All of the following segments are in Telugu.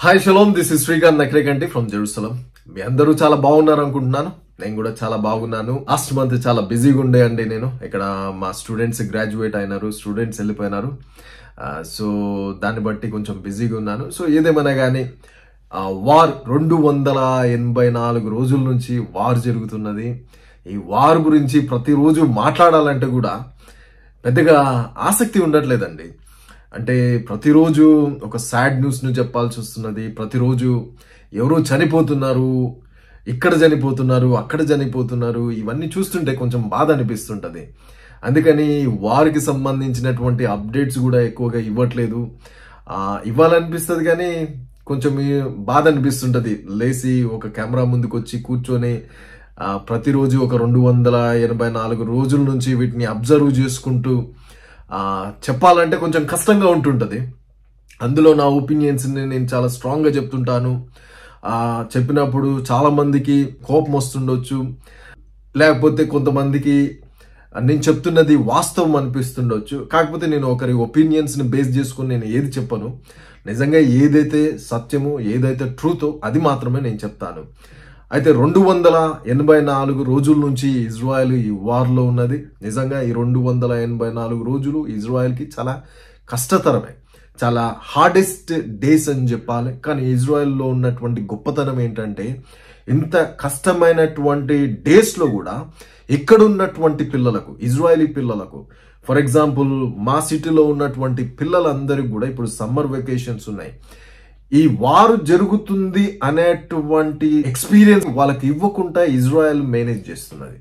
Hi shalom, this is Srikanth Nakrekanti from Jerusalem. మీ అందరూ చాలా బాగున్నారు అనుకుంటున్నాను. నేను కూడా చాలా బాగున్నాను. లాస్ట్ మంత్ చాలా బిజీగా ఉండే అండి. నేను ఇక్కడ మా స్టూడెంట్స్ గ్రాడ్యుయేట్ అయినారు, స్టూడెంట్స్ వెళ్ళిపోయినారు. సో దాన్ని బట్టి కొంచెం బిజీగా ఉన్నాను. సో ఏదేమైనా కానీ వార్ 284 రోజుల నుంచి వార్ జరుగుతున్నది. ఈ వార్ గురించి ప్రతిరోజు మాట్లాడాలంటే కూడా పెద్దగా ఆసక్తి ఉండట్లేదండి. అంటే ప్రతిరోజు ఒక సాడ్ న్యూస్ ను చెప్పాల్సి వస్తున్నది. ప్రతిరోజు ఎవరో చనిపోతున్నారు, ఇక్కడ చనిపోతున్నారు, అక్కడ చనిపోతున్నారు. ఇవన్నీ చూస్తుంటే కొంచెం బాధ అనిపిస్తుంటది. అందుకని వారికి సంబంధించినటువంటి అప్డేట్స్ కూడా ఎక్కువగా ఇవ్వట్లేదు. ఇవ్వాలనిపిస్తుంది కానీ కొంచెం బాధ అనిపిస్తుంటది. లేచి ఒక కెమెరా ముందుకు వచ్చి కూర్చొని ప్రతిరోజు ఒక 284 రోజుల నుంచి వీటిని అబ్జర్వ్ చేసుకుంటూ చెప్పాలంటే కొంచెం కష్టంగా ఉంటుంటది. అందులో నా ఒపీనియన్స్ నేను చాలా స్ట్రాంగ్ గా చెప్తుంటాను. చెప్పినప్పుడు చాలా మందికి కోపం వస్తుండొచ్చు, లేకపోతే కొంతమందికి నేను చెప్తున్నది వాస్తవం అనిపిస్తుండొచ్చు. కాకపోతే నేను ఒకరి ఒపీనియన్స్ ని బేస్ చేసుకుని నేను ఏది చెప్పను. నిజంగా ఏదైతే సత్యమో, ఏదైతే ట్రూతో అది మాత్రమే నేను చెప్తాను. అయితే 284 రోజుల నుంచి ఇజ్రాయెల్ ఈ వార్ లో ఉన్నది. నిజంగా ఈ 284 రోజులు ఇజ్రాయెల్ కి చాలా కష్టతరమే, చాలా హార్డెస్ట్ డేస్ అని చెప్పాలి. కానీ ఇజ్రాయెల్ లో ఉన్నటువంటి గొప్పతనం ఏంటంటే ఇంత కష్టమైనటువంటి డేస్ లో కూడా ఇక్కడ ఉన్నటువంటి పిల్లలకు, ఇజ్రాయలీ పిల్లలకు, ఫర్ ఎగ్జాంపుల్ మా సిటీలో ఉన్నటువంటి పిల్లలందరికీ కూడా ఇప్పుడు సమ్మర్ వెకేషన్స్ ఉన్నాయి. ఈ వారు జరుగుతుంది అనేటువంటి ఎక్స్పీరియన్స్ వాళ్ళకి ఇవ్వకుండా ఇజ్రాయెల్ మేనేజ్ చేస్తున్నది.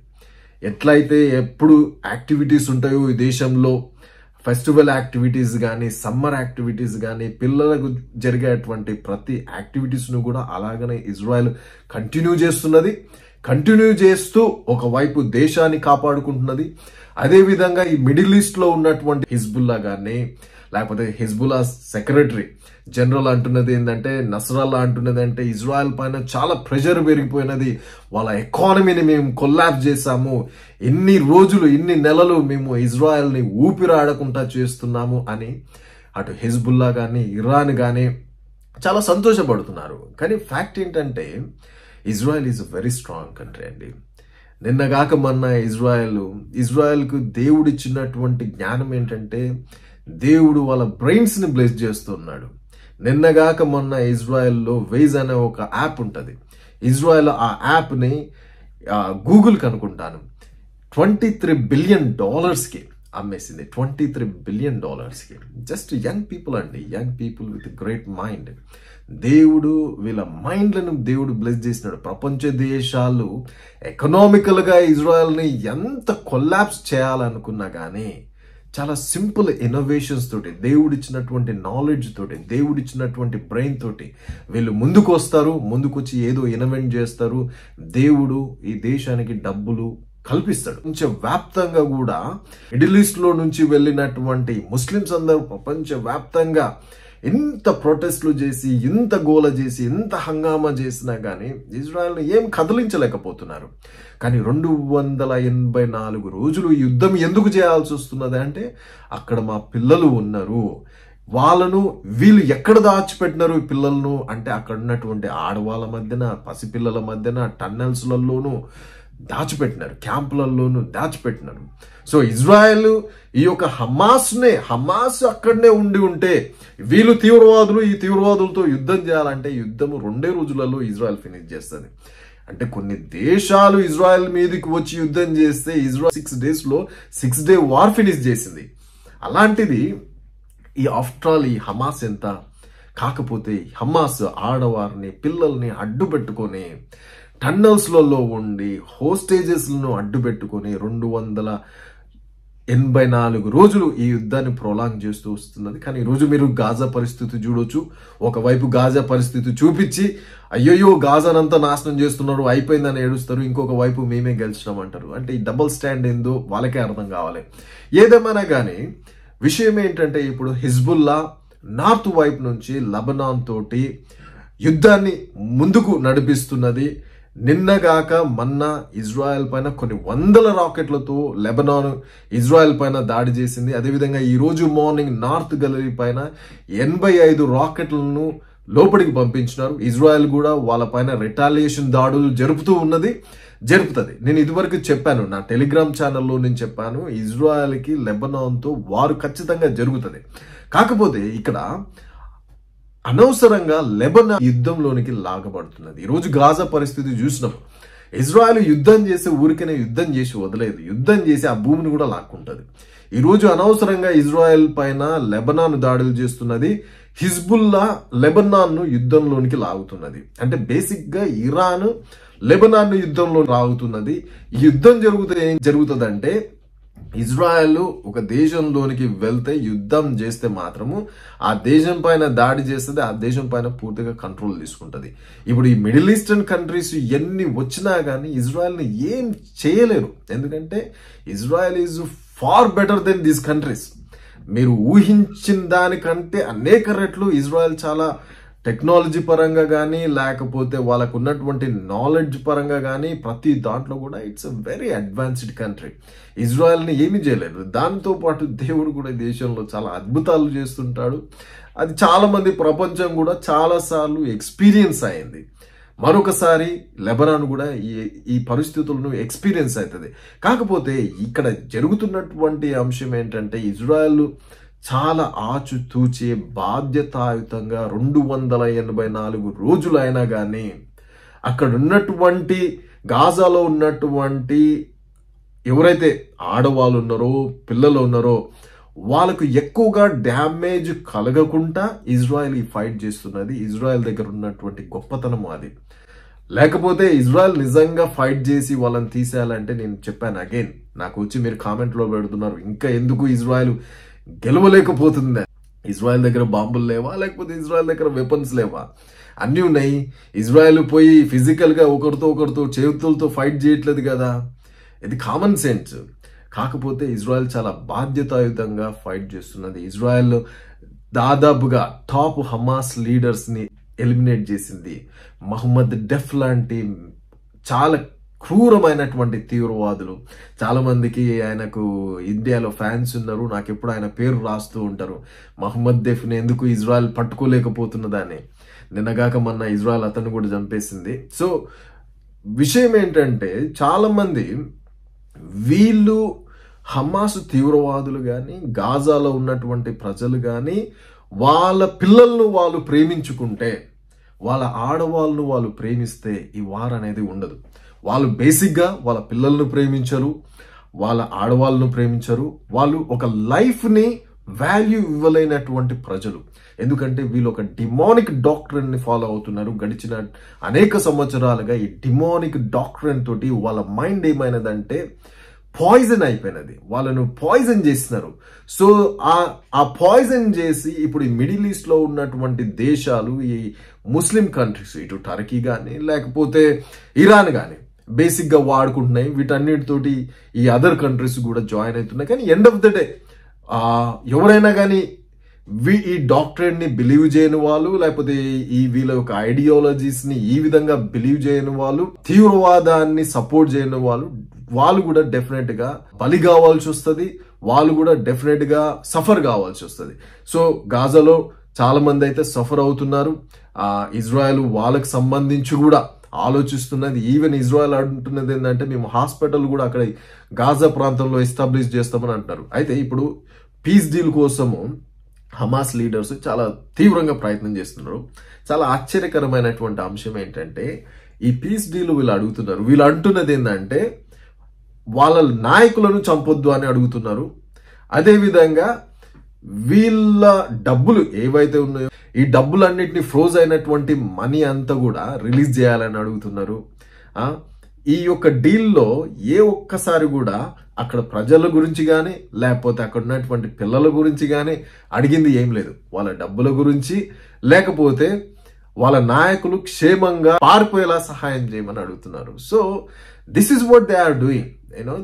ఎట్లయితే ఎప్పుడు యాక్టివిటీస్ ఉంటాయో ఈ దేశంలో, ఫెస్టివల్ యాక్టివిటీస్ కానీ, సమ్మర్ యాక్టివిటీస్ కానీ, పిల్లలకు జరిగేటువంటి ప్రతి యాక్టివిటీస్ ను కూడా అలాగనే ఇజ్రాయెల్ కంటిన్యూ చేస్తున్నది. కంటిన్యూ చేస్తూ ఒకవైపు దేశాన్ని కాపాడుకుంటున్నది. అదే విధంగా ఈ మిడిల్ ఈస్ట్ లో ఉన్నటువంటి హిజ్బుల్లా కానీ, లేకపోతే హిజ్బుల్లా సెక్రటరీ జనరల్ అంటున్నది ఏంటంటే, నస్రల్లా అంటున్నది అంటే ఇజ్రాయెల్ పైన చాలా ప్రెషర్ పెరిగిపోయినది. వాళ్ళ ఎకానమీని మేము కొల్లాప్స్ చేశాము, ఎన్ని రోజులు, ఇన్ని నెలలు మేము ఇజ్రాయెల్ ని ఊపిరాడకుండా చేస్తున్నాము అని అటు హిజ్బుల్లా కానీ, ఇరాన్ కానీ చాలా సంతోషపడుతున్నారు. కానీ ఫ్యాక్ట్ ఏంటంటే Israel is a very strong country అండి. నిన్నగాక మొన్న ఇజ్రాయెల్ కు దేవుడు ఇచ్చినటువంటి జ్ఞానం ఏంటంటే దేవుడు వాళ్ళ బ్రెయిన్స్ ని బ్లెస్ చేస్తున్నాడు. నిన్నగాక మొన్న ఇజ్రాయెల్లో వేజ్ అనే ఒక యాప్ ఉంటుంది. ఇజ్రాయెల్ ఆ యాప్ ని గూగుల్ కనుకుంటాను $23 బిలియన్ కి అమ్మేసింది. $23 బిలియన్ కి. జస్ట్ యంగ్ పీపుల్ అండి, young people with great mind. దేవుడు వీళ్ళ మైండ్లను దేవుడు బ్లెస్ చేసినాడు. ప్రపంచ దేశాలు ఎకనామికల్ గా ఇజ్రాయెల్ ని ఎంత కొల్లాప్స్ చేయాలనుకున్నా కానీ చాలా సింపుల్ ఇన్నోవేషన్స్ తోటి, దేవుడిచ్చినటువంటి నాలెడ్జ్ తోటి, దేవుడిచ్చినటువంటి బ్రెయిన్ తోటి వీళ్ళు ముందుకు వస్తారు. ముందుకొచ్చి ఏదో ఇన్నోవేట్ చేస్తారు. దేవుడు ఈ దేశానికి డబ్బులు కల్పిస్తాడు. ప్రపంచ వ్యాప్తంగా కూడా మిడిల్ ఈస్ట్ లో నుంచి వెళ్ళినటువంటి ముస్లిమ్స్ అందరూ ప్రపంచ వ్యాప్తంగా ఎంత ప్రొటెస్ట్లు చేసి, ఎంత గోల చేసి, ఎంత హంగామా చేసినా కానీ ఇజ్రాయెల్ని ఏం కదిలించలేకపోతున్నారు. కానీ 284 రోజులు యుద్ధం ఎందుకు చేయాల్సి వస్తున్నది అంటే అక్కడ మా పిల్లలు ఉన్నారు. వాళ్ళను వీళ్ళు ఎక్కడ దాచిపెట్టినారు ఈ పిల్లలను అంటే అక్కడ ఉన్నటువంటి ఆడవాళ్ళ మధ్యన, పసిపిల్లల మధ్యన, టన్నెల్స్లలోనూ దాచిపెట్టినారు, క్యాంపులలోనూ దాచిపెట్టినారు. సో ఇజ్రాయెల్ ఈ యొక్క హమాస్ అక్కడనే ఉంటే వీళ్ళు తీవ్రవాదులు, ఈ తీవ్రవాదులతో యుద్ధం చేయాలంటే యుద్ధం 2 రోజులలో ఇజ్రాయెల్ ఫినిష్ చేస్తుంది. అంటే కొన్ని దేశాలు ఇజ్రాయెల్ మీదకి వచ్చి యుద్ధం చేస్తే ఇజ్రాయెల్ 6 days లో 6 day వార్ ఫినిష్ చేసింది. అలాంటిది ఈ ఆఫ్టర్ ఆల్ ఈ హమాస్ ఎంత? కాకపోతే హమాస్ ఆడవారిని, పిల్లల్ని అడ్డు పెట్టుకొని, టన్నల్స్లలో ఉండి, హోస్టేజెస్లను అడ్డు పెట్టుకొని 284 రోజులు ఈ యుద్ధాన్ని ప్రొలాంగ్ చేస్తూ వస్తున్నది. కానీ ఈరోజు మీరు గాజా పరిస్థితి చూడొచ్చు. ఒకవైపు గాజా పరిస్థితి చూపించి అయ్యయ్యో గాజానంతా నాశనం చేస్తున్నారు, అయిపోయిందని ఏడుస్తారు. ఇంకొక వైపు మేమే గెలిచినాం అంటారు. అంటే ఈ డబుల్ స్టాండ్ ఏందో వాళ్ళకే అర్థం కావాలి. ఏదేమైనా కానీ విషయం ఏంటంటే ఇప్పుడు హిజ్బుల్లా నార్త్ వైపు నుంచి లెబనాన్ తోటి యుద్ధాన్ని ముందుకు నడిపిస్తున్నది. నిన్నగాక మొన్న ఇజ్రాయెల్ పైన కొన్ని వందల రాకెట్లతో లెబనాన్ ఇజ్రాయెల్ పైన దాడి చేసింది. అదేవిధంగా ఈ రోజు మార్నింగ్ నార్త్ గలరీ పైన 85 రాకెట్లను లోపలికి పంపించినారు. ఇజ్రాయెల్ కూడా వాళ్ళ పైన రిటాలియేషన్ దాడులు జరుపుతుంది. నేను ఇదివరకు చెప్పాను, నా టెలిగ్రామ్ ఛానల్లో నేను చెప్పాను, ఇజ్రాయెల్కి లెబనాన్తో వారు ఖచ్చితంగా జరుగుతుంది. కాకపోతే ఇక్కడ అనవసరంగా లెబనాన్ యుద్ధంలోనికి లాగబడుతున్నది. ఈరోజు గాజా పరిస్థితి చూసినాం. ఇజ్రాయెల్ యుద్ధం చేసి ఊరికనే యుద్ధం చేసి వదిలేదు, యుద్ధం చేసి ఆ భూమిని కూడా లాక్కుంటుంది. ఈరోజు అనవసరంగా ఇజ్రాయెల్ పైన లెబనాన్ దాడులు చేస్తున్నది. హిజ్బుల్లా లెబనాన్ను యుద్ధంలోనికి లాగుతున్నది. అంటే బేసిక్ గా ఇరాన్ లెబనాన్ యుద్ధంలో లాగుతున్నది. ఈ యుద్ధం జరిగితే ఏం జరుగుతుందంటే, ఇజ్రాయెల్ ఒక దేశంలోనికి వెళ్తే యుద్ధం చేస్తే మాత్రము ఆ దేశం పైన దాడి చేస్తుంది, ఆ దేశం పైన పూర్తిగా కంట్రోల్ తీసుకుంటది. ఇప్పుడు ఈ మిడిల్ ఈస్టర్న్ కంట్రీస్ ఎన్ని వచ్చినా కానీ ఇజ్రాయెల్ని ఏం చేయలేరు. ఎందుకంటే Israel is far better than these countries. మీరు ఊహించిన దానికంటే అనేక రెట్లు ఇజ్రాయెల్ చాలా టెక్నాలజీ పరంగా కానీ, లేకపోతే వాళ్ళకు ఉన్నటువంటి నాలెడ్జ్ పరంగా కానీ, ప్రతి దాంట్లో కూడా it's a very advanced country. ఇజ్రాయెల్ని ఏమీ చేయలేదు. దాంతో పాటు దేవుడు కూడా దేశంలో చాలా అద్భుతాలు చేస్తుంటాడు. అది చాలా మంది ప్రపంచం కూడా చాలా సార్లు ఎక్స్పీరియన్స్ అయింది. మరొకసారి లెబనాన్ కూడా ఈ పరిస్థితులను ఎక్స్పీరియన్స్ అవుతుంది. కాకపోతే ఇక్కడ జరుగుతున్నటువంటి అంశం ఏంటంటే, ఇజ్రాయెల్ చాలా ఆచితూచే బాధ్యతాయుతంగా 284 రోజులు అయినా కానీ అక్కడ ఉన్నటువంటి గాజాలో ఉన్నటువంటి ఎవరైతే ఆడవాళ్ళు ఉన్నారో, పిల్లలు ఉన్నారో, వాళ్ళకు ఎక్కువగా డ్యామేజ్ కలగకుండా ఇజ్రాయెల్ ఈ ఫైట్ చేస్తున్నది. ఇజ్రాయెల్ దగ్గర ఉన్నటువంటి గొప్పతనం అది. లేకపోతే ఇజ్రాయెల్ నిజంగా ఫైట్ చేసి వాళ్ళని తీసేయాలంటే, నేను చెప్పాను అగైన్, నాకు వచ్చి మీరు కామెంట్లో పెడుతున్నారు, ఇంకా ఎందుకు ఇజ్రాయెల్ గెలవలేకపోతుంది? ఇజ్రాయెల్ దగ్గర బాంబులు లేవా, లేకపోతే ఇజ్రాయెల్ దగ్గర వెపన్స్ లేవా? అన్నీ ఉన్నాయి. ఇజ్రాయెల్ పోయి ఫిజికల్గా ఒకరితో చేతులతో ఫైట్ చేయట్లేదు కదా, ఇది కామన్ సెన్స్. కాకపోతే ఇజ్రాయెల్ చాలా బాధ్యతాయుతంగా ఫైట్ చేస్తున్నది. ఇజ్రాయెల్ దాదాపుగా టాప్ హమాస్ లీడర్స్ని ఎలిమినేట్ చేసింది. మహమ్మద్ డెఫ్ లాంటి చాలా క్రూరమైనటువంటి తీవ్రవాదులు, చాలా మందికి ఆయనకు ఇండియాలో ఫ్యాన్స్ ఉన్నారు. నాకు ఎప్పుడు ఆయన పేరు రాస్తూ ఉంటారు, మహమ్మద్ డెఫ్ని ఎందుకు ఇజ్రాయెల్ పట్టుకోలేకపోతున్నదని. నిన్నగాక మొన్న ఇజ్రాయెల్ అతను కూడా చంపేసింది. సో విషయం ఏంటంటే, చాలా మంది వీళ్ళు హమాస్ తీవ్రవాదులు కానీ, గాజాలో ఉన్నటువంటి ప్రజలు కానీ, వాళ్ళ పిల్లలను వాళ్ళు ప్రేమించుకుంటే, వాళ్ళ ఆడవాళ్ళను వాళ్ళు ప్రేమిస్తే ఈ వార్ అనేది ఉండదు. వాళ్ళు బేసిక్గా వాళ్ళ పిల్లలను ప్రేమించరు, వాళ్ళ ఆడవాళ్ళను ప్రేమించరు. వాళ్ళు ఒక లైఫ్ని వాల్యూ ఇవ్వలేనటువంటి ప్రజలు. ఎందుకంటే వీళ్ళు ఒక డిమానిక్ డాక్ట్రిన్ని ఫాలో అవుతున్నారు. గడిచిన అనేక సంవత్సరాలుగా ఈ డిమానిక్ డాక్ట్రిన్ తోటి వాళ్ళ మైండ్ ఏమైనదంటే పాయిజన్ అయిపోయినది. వాళ్ళను పాయిజన్ చేస్తున్నారు. సో ఆ పాయిజన్ చేసి ఇప్పుడు ఈ మిడిల్ ఈస్ట్ లో ఉన్నటువంటి దేశాలు, ఈ ముస్లిం కంట్రీస్, ఇటు టర్కీ కానీ లేకపోతే ఇరాన్ కానీ బేసిక్ గా వాడుకుంటున్నాయి. వీటన్నిటితోటి ఈ అదర్ కంట్రీస్ కూడా జాయిన్ అవుతున్నాయి. కానీ ఎండ్ ఆఫ్ ద డే ఎవరైనా కానీ ఈ డాక్టరేట్ ని బిలీవ్ చేయని వాళ్ళు, లేకపోతే వీళ్ళ యొక్క ఐడియాలజీస్ ని ఈ విధంగా బిలీవ్ చేయని వాళ్ళు, తీవ్రవాదాన్ని సపోర్ట్ చేయని వాళ్ళు కూడా డెఫినెట్ గా బలి కావాల్సి వస్తుంది. వాళ్ళు కూడా డెఫినెట్ గా సఫర్ కావాల్సి వస్తుంది. సో గాజాలో చాలా మంది అయితే సఫర్ అవుతున్నారు. ఇజ్రాయెల్ వాళ్ళకి సంబంధించి కూడా ఆలోచిస్తున్నది. ఈవెన్ ఇజ్రాయెల్ అంటున్నది ఏంటంటే, మేము హాస్పిటల్ కూడా అక్కడ గాజా ప్రాంతంలో ఎస్టాబ్లిష్ చేస్తామని అంటున్నారు. అయితే ఇప్పుడు పీస్ డీల్ కోసము హమాస్ లీడర్స్ చాలా తీవ్రంగా ప్రయత్నం చేస్తున్నారు. చాలా ఆశ్చర్యకరమైనటువంటి అంశం ఏంటంటే, ఈ పీస్ డీల్ వీళ్ళు అడుగుతున్నారు. వీళ్ళు అంటున్నది ఏంటంటే, వాళ్ళ నాయకులను చంపొద్దు అని అడుగుతున్నారు. అదేవిధంగా వీళ్ళ డబ్బులు ఏవైతే ఉన్నాయో, ఈ డబ్బులన్నిటిని ఫ్రోజ్ అయినటువంటి మనీ అంతా కూడా రిలీజ్ చేయాలని అడుగుతున్నారు. ఈ యొక్క డీల్లో ఏ ఒక్కసారి కూడా అక్కడ ప్రజల గురించి కానీ, లేకపోతే అక్కడ ఉన్నటువంటి పిల్లల గురించి కానీ అడిగింది ఏం లేదు. వాళ్ళ డబ్బుల గురించి, లేకపోతే వాళ్ళ నాయకులు క్షేమంగా పారిపోయేలా సహాయం చేయమని అడుగుతున్నారు. So this is what they are doing.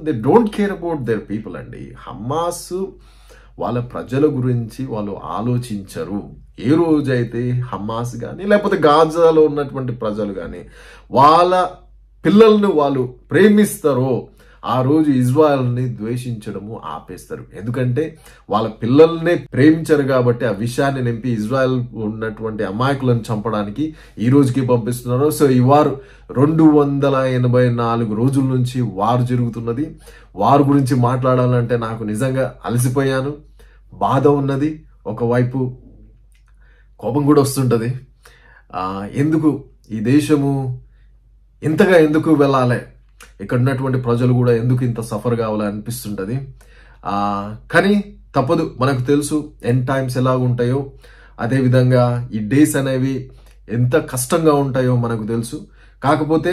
They don't care about their people అండి. హమాస్ వాళ్ళ ప్రజల గురించి వాళ్ళు ఆలోచించరు. ఏ రోజైతే హమాస్ కానీ, లేకపోతే గాజాలో ఉన్నటువంటి ప్రజలు కానీ వాళ్ళ పిల్లలను వాళ్ళు ప్రేమిస్తారో, ఆ రోజు ఇజ్రాయెల్ని ద్వేషించడము ఆపేస్తారు. ఎందుకంటే వాళ్ళ పిల్లల్ని ప్రేమించారు కాబట్టి ఆ విషయాన్ని నింపి ఇజ్రాయెల్ ఉన్నటువంటి అమాయకులను చంపడానికి ఈ రోజుకి పంపిస్తున్నారు. సో ఈ వారు 284 రోజుల నుంచి వారు జరుగుతున్నది. వారు గురించి మాట్లాడాలంటే నాకు నిజంగా అలసిపోయాను, బాధ ఉన్నది, ఒకవైపు కోపం కూడా వస్తుంటది. ఎందుకు ఈ దేశము ఇంతగా ఎందుకు వెళ్ళాలి, ఇక్కడ ఉన్నటువంటి ప్రజలు కూడా ఎందుకు ఇంత సఫర్ కావాలి అనిపిస్తుంటది. కానీ తప్పదు, మనకు తెలుసు ఎండ్ టైమ్స్ ఎలా ఉంటాయో, అదేవిధంగా ఈ డేస్ అనేవి ఎంత కష్టంగా ఉంటాయో మనకు తెలుసు. కాకపోతే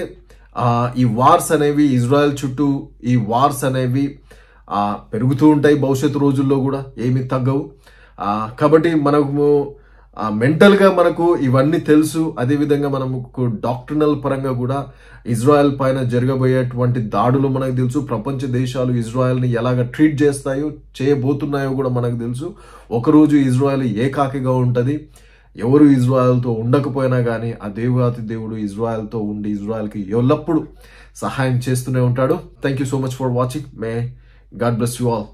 ఈ వార్స్ అనేవి ఇజ్రాయెల్ చుట్టూ ఈ వార్స్ అనేవి పెరుగుతూ ఉంటాయి, భవిష్యత్తు రోజుల్లో కూడా ఏమి తగ్గవు. కాబట్టి మనము మెంటల్గా మనకు ఇవన్నీ తెలుసు. అదేవిధంగా మనకు డాక్టర్నల్ పరంగా కూడా ఇజ్రాయెల్ పైన జరగబోయేటువంటి దాడులు మనకు తెలుసు. ప్రపంచ దేశాలు ఇజ్రాయెల్ని ఎలాగ ట్రీట్ చేస్తాయో చేయబోతున్నాయో కూడా మనకు తెలుసు. ఒకరోజు ఇజ్రాయెల్ ఏకాకిగా ఉంటుంది. ఎవరు ఇజ్రాయెల్తో ఉండకపోయినా కానీ ఆ దేవాతి దేవుడు ఇజ్రాయెల్తో ఉండి ఇజ్రాయెల్కి ఎల్లప్పుడూ సహాయం చేస్తూనే ఉంటాడు. Thank you so much for watching. May God bless you all.